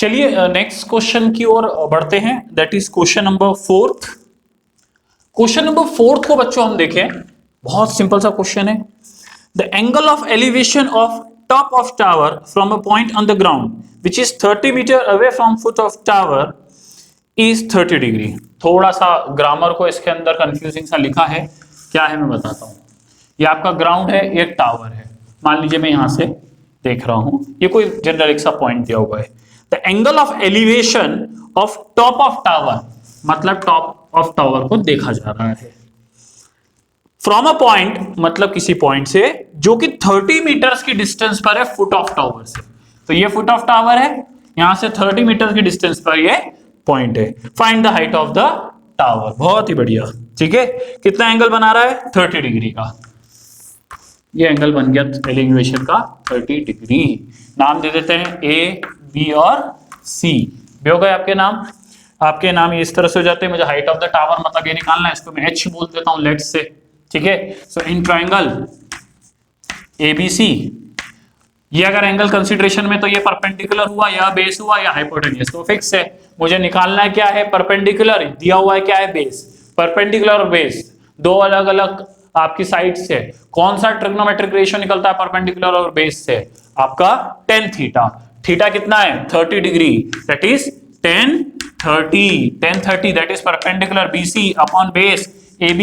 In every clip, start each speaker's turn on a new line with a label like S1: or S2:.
S1: चलिए next question की ओर बढ़ते हैं, that is question number 4। Question number 4 को बच्चों हम देखें, बहुत सिंपल सा क्वेश्चन है। The angle of elevation of top of tower from a point on the ground which is 30 metre away from foot of tower is 30 degree. थोड़ा सा grammar को इसके अंदर कंफ्यूजिंग सा लिखा है, क्या है मैं बताता हूं। ये आपका ग्राउंड है, ये टावर है, मान लीजिए मैं यहां से देख रहा हूं, ये कोई जनरल एक सा पॉइंट दिया हुआ है। The angle of elevation of top of tower, मतलब टॉप ऑफ टावर को देखा जा रहा है। फ्रॉम अ पॉइंट मतलब किसी पॉइंट से जो कि 30 मीटर्स की डिस्टेंस पर है फुट ऑफ टावर से। तो ये फुट ऑफ टावर है, यहां से 30 मीटर की डिस्टेंस पर ये पॉइंट है। Find the height of the tower. बहुत ही बढ़िया, ठीक है। कितना एंगल बना रहा है? 30 डिग्री का। ये एंगल बन गया एलिवेशन का 30 डिग्री। नाम दे देते हैं ए, बी और सी। भी हो गए आपके नाम। आपके नाम इस तरह से हो जाते हैं। मुझे हाइट ऑफ द टावर मतलब ये निकालना है, इसको मैं एच बोल देता हूं लेट्स से, ठीक है। सो इन ट्रायंगल एबीसी, ये अगर एंगल कंसीडरेशन में तो ये परपेंडिकुलर हुआ या बेस हुआ या हाइपोटेन्यूस, तो फिक्स है। मुझे निकालना है क्या है? परपेंडिकुलर। दिया हुआ है क्या है? बेस। परपेंडिकुलर और बेस दो अलग अलग आपकी साइड से कौन सा ट्रिग्नोमेट्रिक रेशियो निकलता है परपेंडिकुलर और बेस से? आपका tan थीटा। थीटा कितना है? 30 degree, that is tan 30 that is perpendicular BC upon base AB।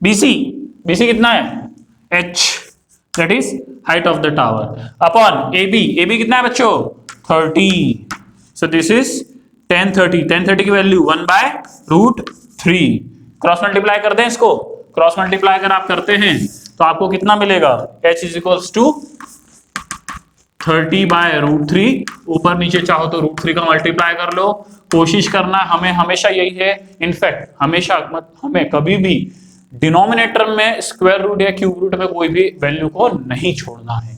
S1: BC कितना है? H, that is height of the tower upon AB कितना है बच्चों? 30। सो दिस इज tan 30 की वैल्यू 1/√3। क्रॉस मल्टीप्लाई कर दें इसको। क्रॉस मल्टीप्लाई अगर आप करते हैं तो आपको कितना मिलेगा? H is equals to 30/√3। ऊपर नीचे चाहो तो √3 का मल्टीप्लाई कर लो। कोशिश करना हमें हमेशा यही है, इनफैक्ट हमेशा हमें कभी भी डिनोमिनेटर में स्क्वायर रूट या क्यूब रूट में कोई भी वैल्यू को नहीं छोड़ना है।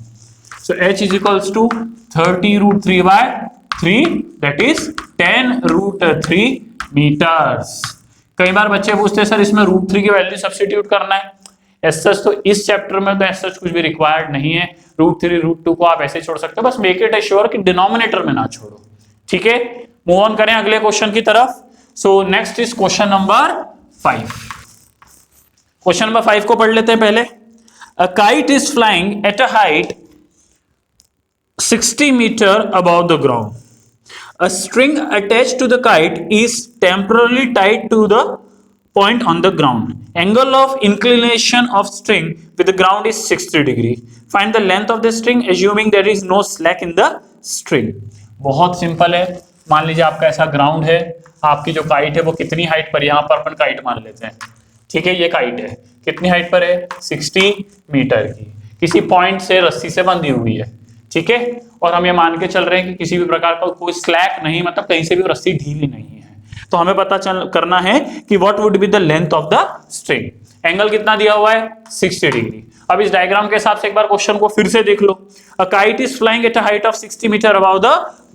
S1: So H is equals to 30√3/3 that is 10√3 metres. कई बार बच्चे पूछते हैं सर इसमें √3 की वैल्यू सब्स्टिट्यूट करना है। एस सच तो इस चैप्टर में तो एस सच कुछ भी रिक्वायर्ड नहीं है। √3 √2 को आप ऐसे छोड़ सकते हो, बस मेक इट एश्योर कि डिनोमिनेटर में ना छोड़ो, ठीक है। मूव ऑन करें अगले क्वेश्चन की तरफ। So next is question number 5। Question number 5 को पढ़ लेते हैं पहले। A kite is flying at a height 60 metre above the ground. A string attached to the kite is temporarily tied to the point on the ground. Angle of inclination of string with the ground is 60 degree. Find the length of the string assuming there is no slack in the string. बहुत simple है। मान लीजिए आपका ऐसा ground है, आपकी जो kite है वो कितनी हाइट पर, यहां पर अपन काइट मान लेते हैं, ठीक है। ये काइट है, कितनी हाइट पर है? 60 मीटर की, किसी पॉइंट से रस्सी से बंधी हुई है, ठीक है। और हम ये मान के चल रहे हैं कि किसी भी प्रकार का कोई स्लैक नहीं, मतलब कहीं से भी रस्सी ढीली नहीं है। तो हमें पता करना है कि what would be the length of the string. Angle कितना दिया हुआ है? 60 डिग्री। अब इस डायग्राम के हिसाब से एक बार क्वेश्चन को फिर से देख लो। A kite is flying at a height of 60 metre above the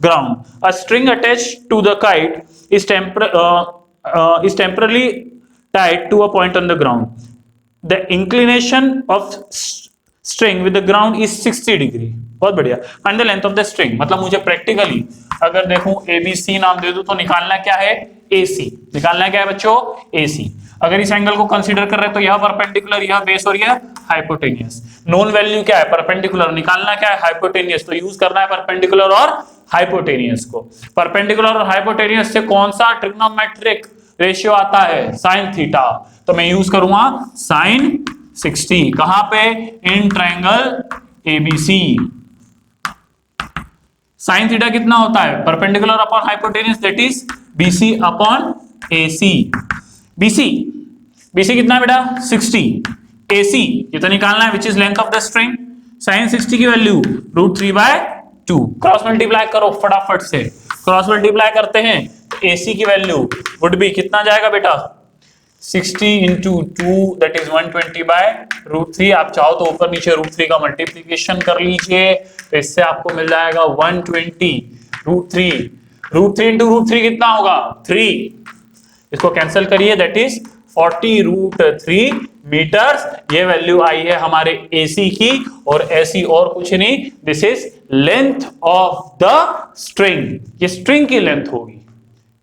S1: ground. A string attached to the kite is temporarily tied to a point on the ground. The inclination of string with the ground is 60 degree. बहुत बढ़िया। Find the length of the string. मतलब मुझे practically अगर देखूं ABC नाम दे दूं तो निकालना क्या है? AC। निकालना क्या है बच्चों? AC। अगर इस एंगल को कंसीडर कर रहे हैं तो यह परपेंडिकुलर, यह बेस और यह हाइपोटेनियस। नोन वैल्यू क्या है? परपेंडिकुलर। निकालना क्या है? हाइपोटेनियस। तो यूज करना है परपेंडिकुलर और हाइपोटेनियस को। परपेंडिकुलर और हाइपोटेनियस से कौन सा ट्रिग्नोमेट्रिक रेशियो आता है? Sine theta. तो मैं यूज करूंगा साइन 60। कहां पे? In triangle ABC. Sine theta कितना होता है? Perpendicular upon hypotenuse that is BC upon AC. BC कितना है बेटा? 60। एसी ये तो निकालना है which is length of the string. Sine 60 की वैल्यू √3/2। क्रॉस मल्टीप्लाई करो फटाफट से। क्रॉस मल्टीप्लाई करते हैं AC की वैल्यू वुड बी कितना जाएगा बेटा? 60 into 2 दैट इज 120/√3। आप चाहो तो ऊपर नीचे √3 का मल्टीप्लीकेशन कर लीजिए, तो इससे आपको मिल जाएगा 120√3। √3 into √3 कितना होगा? 3। इसको कैंसिल करिए, दैट इज 40√3 मीटर्स। ये वैल्यू आई है हमारे AC की, और AC और कुछ नहीं, this is length of the string, ये स्ट्रिंग की लेंथ होगी।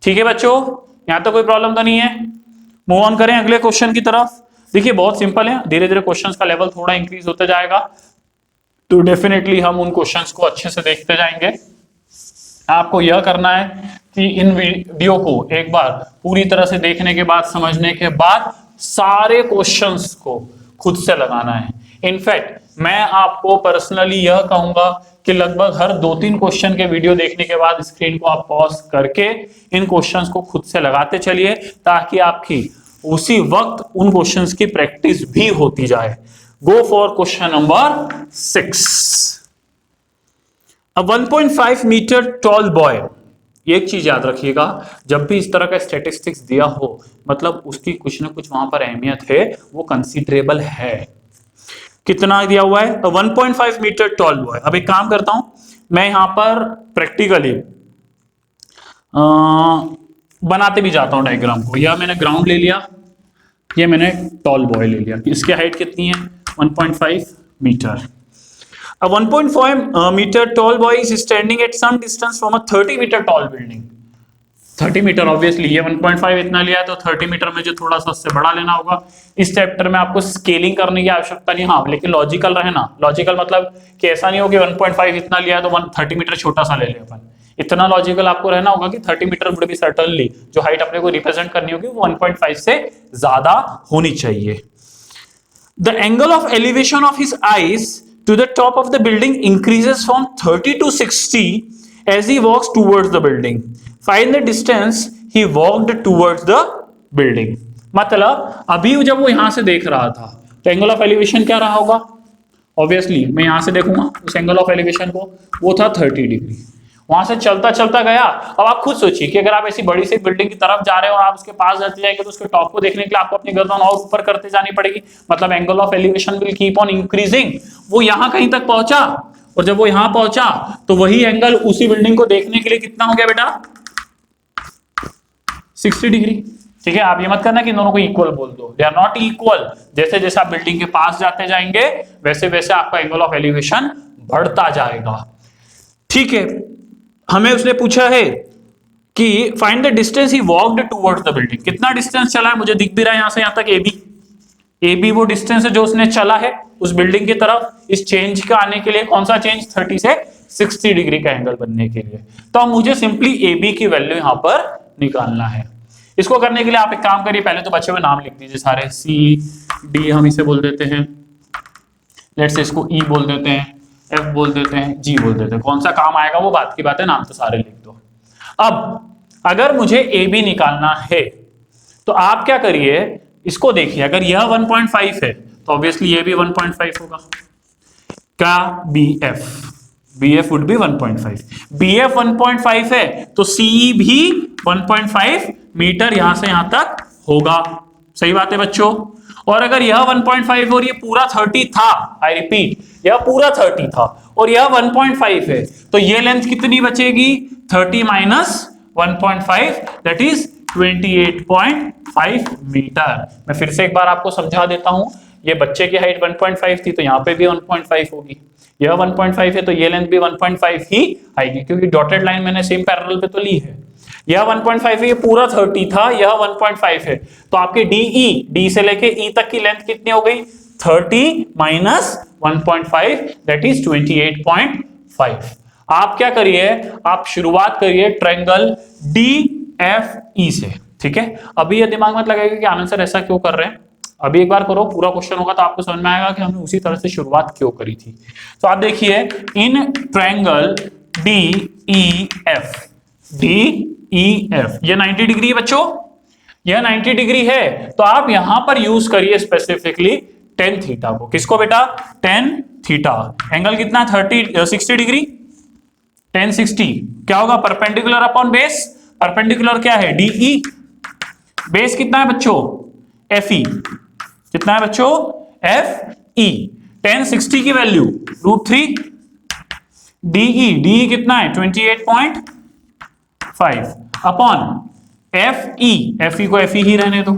S1: ठीक है बच्चों, यहां तो कोई प्रॉब्लम तो नहीं है। मूव ऑन करें अगले क्वेश्चन की तरफ। देखिए बहुत सिंपल है, धीरे धीरे क्वेश्चंस का लेवल थोड़ा इंक्रीज होता जाएगा, तो डेफिनेटली हम उन क्वेश्चंस को अच्छे से देखते जाएंगे। आपको यह करना है कि इन वीडियो को एक बार पूरी तरह से देखने के बाद, समझने के बाद, सारे क्वेश्चंस को खुद से लगाना है। इनफैक्ट मैं आपको पर्सनली यह कहूंगा कि लगभग हर 2-3 क्वेश्चन के वीडियो देखने के बाद स्क्रीन को आप पॉज करके इन क्वेश्चंस को खुद से लगाते चलिए, ताकि आपकी उसी वक्त उन क्वेश्चंस की प्रैक्टिस भी होती जाए। Go for question number 6। A 1.5 metre tall boy, एक चीज याद रखिएगा, जब भी इस तरह का स्टैटिस्टिक्स दिया हो मतलब उसकी कुछ ना कुछ वहां पर अहमियत है, वो कंसीडरेबल है। कितना दिया हुआ है? 1.5 मीटर टॉल बॉय। अब एक काम करता हूं, मैं यहां पर प्रैक्टिकली बनाते भी जाता हूं डायग्राम को। या मैंने ग्राउंड ले लिया, ये मैंने टॉल बॉय ले लिया। इसकी हाइट कितनी है? 1.5 metre. A 1.5 meter tall boy is standing at some distance from a 30 meter tall building. 30 metre obviously, ये 1.5 इतना लिया है तो 30 मीटर में जो थोड़ा सा उससे बड़ा लेना होगा। इस चैप्टर में आपको स्केलिंग करने की आवश्यकता नहीं, हाँ लेकिन लॉजिकल रहे ना। लॉजिकल मतलब कि ऐसा नहीं हो कि 1.5 इतना लिया है तो 30 मीटर छोटा सा ले ले अपन। इतना लॉजिकल आपको रहना होगा कि 30 मीटर वुड बी सर्टेनली, जो हाइट अपने को रिप्रेजेंट करनी होगी वो 1.5 से ज्यादा होनी चाहिए। The angle of elevation of his eyes to the top of the building increases from 30 to 60 as he walks towards the building. Find the distance he walked towards the building. मतलब अभी जब वो यहां से देख रहा था तो एंगल ऑफ एलिवेशन क्या रहा होगा? ऑब्वियसली मैं यहां से देखूंगा उस एंगल ऑफ एलिवेशन को, वो था 30 डिग्री। वहां से चलता चलता गया। अब आप खुद सोचिए कि अगर आप ऐसी बड़ी सी बिल्डिंग की तरफ जा रहे हो और आप उसके पास जाते जाएंगे तो उसके टॉप को देखने के लिए आपको अपनी गर्दन और ऊपर करते जानी पड़ेगी। मतलब angle of elevation will keep on increasing. वो यहां कहीं तक पहुंचा, और जब वो यहां पहुंचा तो वही एंगल उसी बिल्डिंग को देखने के लिए कितना हो गया बेटा? 60 डिग्री। ठीक है, आप ये मत करना कि दोनों को इक्वल बोल दो, दे आर नॉट इक्वल। जैसे जैसे आप बिल्डिंग के पास जाते जाएंगे वैसे वैसे आपका एंगल ऑफ एलिवेशन बढ़ता जाएगा। ठीक है, हमें उसने पूछा है कि find the distance he walked towards the building. कितना डिस्टेंस चला है? मुझे दिख भी रहा है यहां से यहां तक AB वो डिस्टेंस है जो उसने चला है उस बिल्डिंग की तरफ। इस चेंज का आने के लिए कौन सा चेंज? 30 से 60 डिग्री का एंगल बनने के लिए। तो मुझे सिंपली AB की वैल्यू यहां पर निकालना है। इसको करने के लिए आप एक काम करिए, पहले तो बच्चे में नाम लिख दीजिए सारे। CD हम इसे बोल देते हैं, लेट्स से इसको E बोल देते हैं, F बोल देते हैं, G बोल देते हैं। कौन सा काम आएगा वो बात की बात है, नाम तो सारे लिख दो। अब अगर मुझे AB निकालना है तो आप क्या करिए, इसको देखिए। अगर यह 1.5 है तो ऑब्वियसली ये भी 1.5 होगा। क्या? BF would be 1.5। BF 1.5 है तो CE भी 1.5 मीटर यहां से यहां तक होगा। सही बात है बच्चों। और अगर यह 1.5 और ये पूरा 30 था, आई रिपीट यह पूरा 30 था और यह 1.5 है, तो ये लेंथ कितनी बचेगी? 30 माइनस 1.5 दैट इज 28.5 मीटर। मैं फिर से एक बार आपको समझा देता हूं, ये बच्चे की हाइट 1.5 थी तो यहाँ पे भी 1.5 होगी। यह 1.5 है तो ये लेंथ भी 1.5 ही आएगी, क्योंकि डॉटेड लाइन मैंने सेम पैरेलल पे तो ली है। यह 1.5 है, ये पूरा 30 था, यह 1.5 है, तो आपके D से लेके E तक की लेंथ कितनी हो गई? 30 माइनस 1.5 दैट इज 28.5। आप क्या करिए, आप शुरुआत करिए ट्रायंगल DFE से। ठीक है, अभी ये दिमाग मत लगाइए कि आनंद सर ऐसा क्यों कर रहे हैं। अभी एक बार करो, पूरा क्वेश्चन होगा तो आपको समझ में आएगा कि हमने उसी तरह से शुरुआत क्यों करी थी। तो आप देखिए, इन ट्रायंगल DEF ये 90 डिग्री है बच्चों, यह 90 डिग्री है, तो आप यहां पर यूज करिए स्पेसिफिकली tan थीटा को। किसको बेटा? tan theta. एंगल कितना? 60 डिग्री। tan 60 क्या होगा? Perpendicular upon base. परपेंडिकुलर क्या है? DE। बेस कितना है बच्चों? FE। कितना है बच्चों? FE। tan 60 की वैल्यू √3। DE कितना है? 28.5 अपॉन FE। FE को FE ही रहने दो।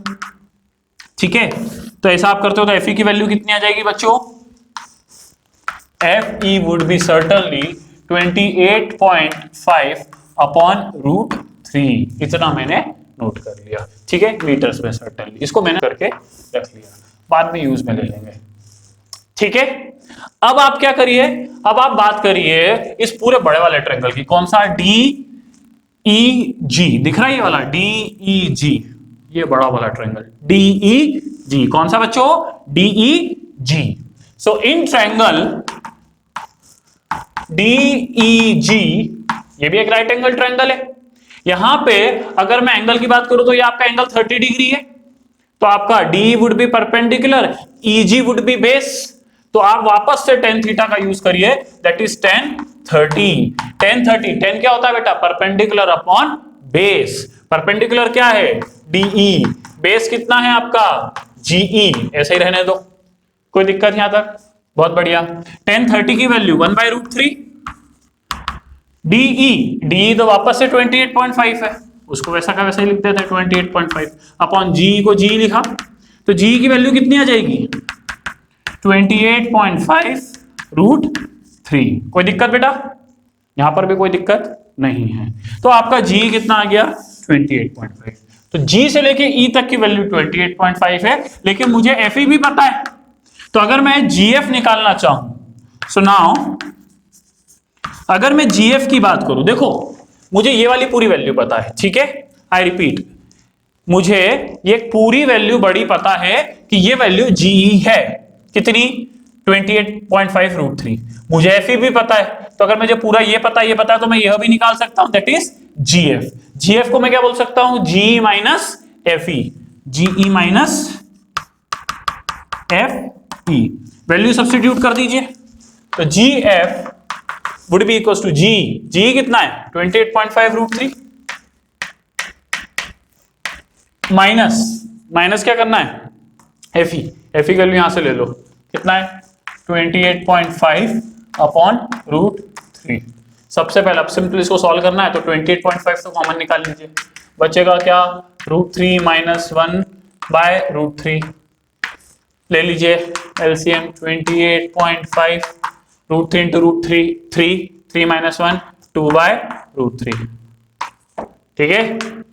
S1: ठीक है, तो ऐसा आप करते हो तो FE की वैल्यू कितनी आ जाएगी बच्चों? FE would be certainly 28.5 upon root 3। इतना मैंने नोट कर लिया, ठीक है, मीटर्स में सर्टनली, इसको मैंने करके रख लिया, बाद में यूज में ले लेंगे, ठीक है। अब आप क्या करिए, अब आप बात करिए इस पूरे बड़े वाले ट्रायंगल की, कौन सा? DEG दिख रहा है ये वाला DEG, ये बड़ा वाला ट्रायंगल DEG, कौन सा बच्चों? DEG। So in triangle DEG, ये भी एक राइट एंगल ट्रायंगल है। यहां पे अगर मैं एंगल की बात करूं तो ये आपका एंगल 30 डिग्री है, तो आपका DE would be perpendicular, EG would be base, तो आप वापस से tan थीटा का यूज करिए, that is tan 30। tan 30, tan क्या होता है बेटा? Perpendicular upon base. परपेंडिकुलर क्या है? DE, बेस कितना है आपका? GE। ऐसे ही रहने दो, कोई दिक्कत यहां तक? बहुत बढ़िया। tan 30 की वैल्यू 1/√3। DE तो वापस से 28.5 है, उसको वैसा का वैसा ही लिख देते हैं 28.5 अपॉन GE को GE लिखा, तो GE की वैल्यू कितनी आ जाएगी? 28.5√3। कोई दिक्कत बेटा? यहां पर भी कोई दिक्कत नहीं है। तो आपका G कितना आ गया? 28.5। तो G से लेके E तक की वैल्यू 28.5 है, लेकिन मुझे FE भी पता है, तो अगर मैं GF निकालना चाहूं, सो नाउ अगर मैं GF की बात करूं, देखो मुझे ये वाली पूरी वैल्यू पता है, ठीक है, आई रिपीट, मुझे ये पूरी वैल्यू बड़ी पता है कि ये वैल्यू GE है, कितनी? 28.5√3। मुझे FE भी पता है, तो अगर मुझे पूरा ये पता है तो मैं यह भी निकाल सकता हूं, दैट इज GF। GF को मैं क्या बोल सकता हूं? GE minus FE, GE minus FE। Value substitute कर दीजिए, तो GF would be equal to GE कितना है? 28.5√3 माइनस क्या करना है? FE की वैल्यू यहां से ले लो, कितना है? 28.5 अपॉन √3। सबसे पहले अब सिंपल इसको सॉल्व करना है, तो 28.5 तो कॉमन निकाल लीजिए, बचेगा क्या? √3 माइनस 1/√3। ले लीजिए LCM, 28.5 √3 इंटू √3, 3 माइनस 1, 2/√3, ठीक है।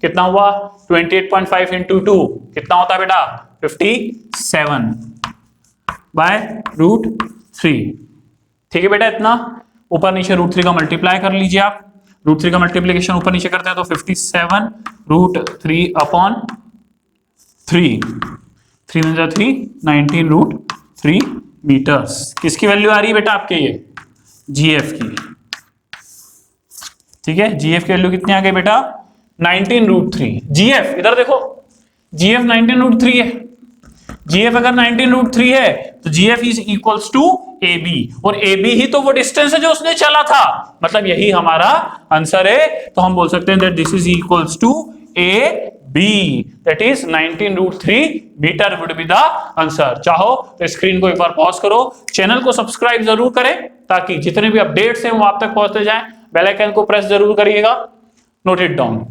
S1: कितना हुआ? 28.5 इंटू 2 कितना होता है बेटा? 57/√3, ठीक है बेटा। इतना ऊपर नीचे √3 का मल्टीप्लाई कर लीजिए आप, √3 का मल्टीप्लीकेशन ऊपर नीचे करते हैं तो 57√3 अपॉन 3, 3 में 3, 19√3 मीटर्स। किसकी वैल्यू आ रही है बेटा आपके? ये GF की, ठीक है। GF की वैल्यू कितनी आ गई बेटा? 19√3। GF इधर देखो, GF 19√3 है। GF अगर 19√3 है तो GF is equals to AB, और AB ही तो वो डिस्टेंस है जो उसने चला था, मतलब यही हमारा आंसर है। तो हम बोल सकते हैं that this is equals to AB, that is 19√3 metre would be the answer. चाहो तो स्क्रीन को एक बार पॉज करो, चैनल को सब्सक्राइब जरूर करें ताकि जितने भी अपडेट्स हैं वो आप तक पहुंचते जाएं। बेल आइकन को प्रेस जरूर करिएगा, नोट इट डाउन।